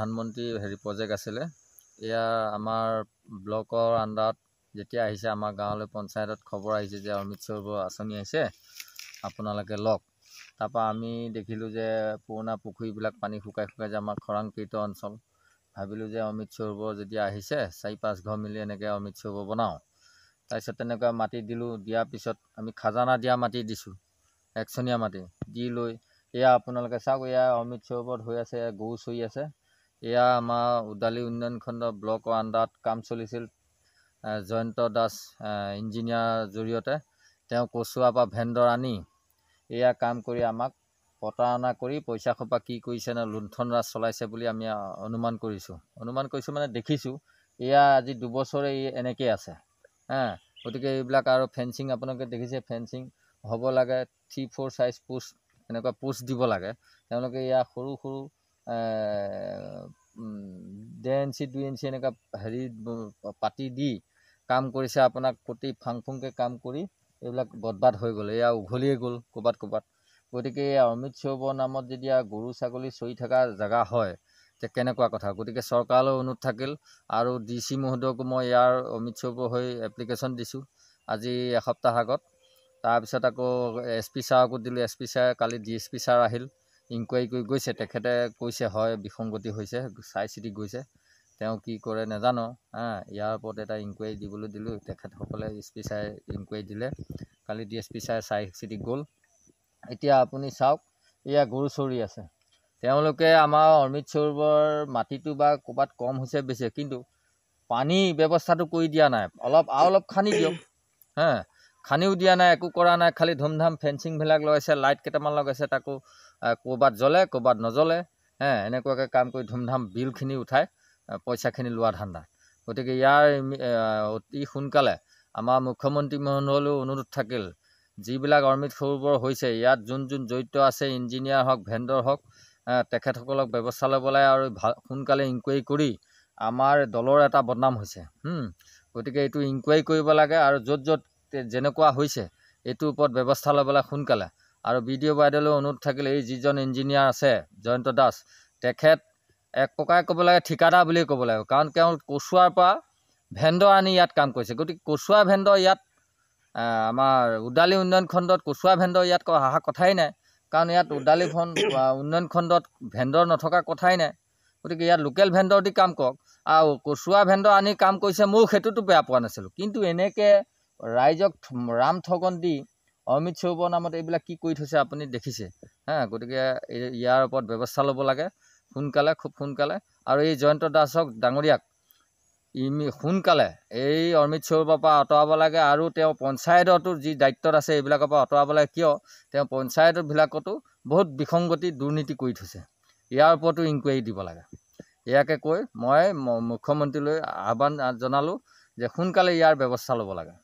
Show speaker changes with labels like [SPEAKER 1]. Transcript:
[SPEAKER 1] প্ৰধানমন্ত্ৰী প্ৰজেক্ট আছিলে। এয়া আমাৰ ব্লকৰ আণ্ডাৰত যেতিয়া আহিছে, আমাৰ গাঁৱলৈ পঞ্চায়তত খবৰ আহিছে যে অমৃত সৰোবৰ আঁচনি আহিছে, আপোনালোকে লওক। তাৰপৰা আমি দেখিলোঁ যে পুৰণা পুখুৰীবিলাক পানী শুকাই শুকাই যে আমাৰ খৰাংকৃত অঞ্চল, ভাবিলোঁ যে অমৃত সৰোবৰ যেতিয়া আহিছে 4-5 ঘৰ মিলি এনেকৈ অমৃত সৰোবৰ বনাওঁ। তাৰপিছত তেনেকুৱা মাটি দিলোঁ। দিয়াৰ পিছত আমি খাজানা দিয়া মাটি দিছোঁ, একচনীয়া মাটি দি লৈ এয়া আপোনালোকে চাওক, এয়া অমৃত সৰোবৰত হৈ আছে, গৰু চৰি আছে। এয়া আমাৰ উদালি উন্নয়ন খণ্ড ব্লকৰ আণ্ডাৰত কাম চলিছিল। জয়ন্ত দাস ইঞ্জিনিয়াৰৰ জৰিয়তে তেওঁ কচুৱাৰ পৰা ভেণ্ডৰ আনি এয়া কাম কৰি আমাক প্ৰতাৰণা কৰি পইচা সোপা কি কৰিছে ন, লুণ্ঠন ৰাজ চলাইছে বুলি আমি অনুমান কৰিছোঁ মানে দেখিছোঁ। এয়া আজি 2 বছৰে এনেকৈ আছে। গতিকে এইবিলাক আৰু ফেঞ্চিং আপোনালোকে দেখিছে, ফেঞ্চিং হ'ব লাগে 3-4 চাইজ পোষ্ট, এনেকুৱা পোষ্ট দিব লাগে। তেওঁলোকে ইয়াৰ সৰু সৰু 1.5 ইঞ্চি 2 ইঞ্চি এনেকুৱা পাতি দি কাম কৰিছে। আপোনাক প্ৰতি ফাংফুংকৈ কাম কৰি এইবিলাক বৰবাদ হৈ গ'ল, এয়া উঘলিয়ে গ'ল ক'ৰবাত। গতিকে এই অমৃত সৰোবৰ নামত যেতিয়া গৰু ছাগলী চৰি থকা জেগা হয়, যে কেনেকুৱা কথা। গতিকে চৰকাৰলৈ অনুৰোধ থাকিল, আৰু DC মহোদয়কো মই ইয়াৰ অমৃত সৰোবৰ হৈ এপ্লিকেশ্যন দিছোঁ আজি এসপ্তাহ আগত। তাৰপিছত আকৌ SP ছাৰকো দিলোঁ। SP ছাৰে কালি DSP ছাৰ আহিল, ইনকুৱাৰী কৰি গৈছে। তেখেতে কৈছে হয় বিসংগতি হৈছে, চাই চিতি গৈছে। তেওঁ কি কৰে নাজানো। ইয়াৰ ওপৰত এটা ইনকুৱাৰী দিবলৈ দিলোঁ। তেখেতসকলে SP ছাৰে ইনকুৱাৰী দিলে, কালি DSP ছাৰে চাই চিতি গ'ল। এতিয়া আপুনি চাওক, এয়া গৰু চৰি আছে। তেওঁলোকে আমাৰ অমৃত সৰোবৰ মাটিটো বা ক'ৰবাত কম হৈছে বেছি, কিন্তু পানী ব্যৱস্থাটো কৰি দিয়া নাই। অলপ খান্দি দিয়ক। খান্দিও দিয়া নাই, একো কৰা নাই। খালি ধুমধাম ফেঞ্চিংবিলাক লগাইছে, লাইট কেইটামান লগাইছে, তাকো ক'ৰবাত জ্বলে ক'ৰবাত নজ্বলে। এনেকুৱাকৈ কাম কৰি ধুমধাম বিলখিনি উঠাই পইচাখিনি লোৱা ধান্দা। গতিকে ইয়াৰ অতি সোনকালে আমাৰ মুখ্যমন্ত্ৰী মহোদয়লৈও অনুৰোধ থাকিল, যিবিলাক অমৃত সৰোবৰ হৈছে ইয়াত যোন জড়িত আছে, ইঞ্জিনিয়াৰ হওক ভেণ্ডৰ হওক, তেখেতসকলক ব্যৱস্থা ল'ব লাগে আৰু সোনকালে ইনকুৱাৰী কৰি আমাৰ দলৰ এটা বদনাম হৈছে। গতিকে এইটো ইনকুৱাৰী কৰিব লাগে, আৰু য'ত যেনেকুৱা হৈছে এইটোৰ ওপৰত ব্যৱস্থা ল'ব লাগে সোনকালে। আৰু BDO বাইদেউলৈ অনুৰোধ থাকিল, এই যিজন ইঞ্জিনিয়াৰ আছে জয়ন্ত দাস, তেখেত এক প্ৰকাৰে ক'ব লাগে ঠিকাদাৰ বুলিয়ে ক'ব লাগিব। কাৰণ তেওঁ কচুৱাৰ পৰা ভেণ্ডৰ আনি ইয়াত কাম কৰিছে। গতিকে কচুৱা ভেণ্ডৰ ইয়াত আমাৰ উদালি উন্নয়ন খণ্ডত কচুৱা ভেণ্ডৰ ইয়াত অহা কথাই নাই। কাৰণ ইয়াত উদালি উন্নয়ন খণ্ডত ভেণ্ডৰ নথকা কথাই নাই। গতিকে ইয়াত লোকেল ভেণ্ডৰ দি কাম কৰক। আৰু কচুৱা ভেণ্ডৰ আনি কাম কৰিছে, ময়ো সেইটোতো বেয়া পোৱা নাছিলোঁ। কিন্তু এনেকৈ ৰাইজক ৰাম ঠগন দি অমৃত সৰোবৰ নামত এইবিলাক কি কৰি থৈছে আপুনি দেখিছে। গতিকে ইয়াৰ ওপৰত ব্যৱস্থা ল'ব লাগে সোনকালে, খুব সোনকালে। আৰু এই জয়ন্ত দাসক ডাঙৰীয়াক সোনকালে এই অমৃত সৰোবৰৰ পৰা আঁতৰাব লাগে। আৰু তেওঁ পঞ্চায়ততো যি দায়িত্বত আছে এইবিলাকৰ পৰা আঁতৰাব লাগে। কিয় তেওঁ পঞ্চায়তবিলাকতো বহুত বিসংগতি দুৰ্নীতি কৰি থৈছে, ইয়াৰ ওপৰতো ইনকুৱাৰী দিব লাগে। ইয়াকে কৈ মই মুখ্যমন্ত্ৰীলৈ আহ্বান জনালোঁ যে সোনকালে ইয়াৰ ব্যৱস্থা ল'ব লাগে।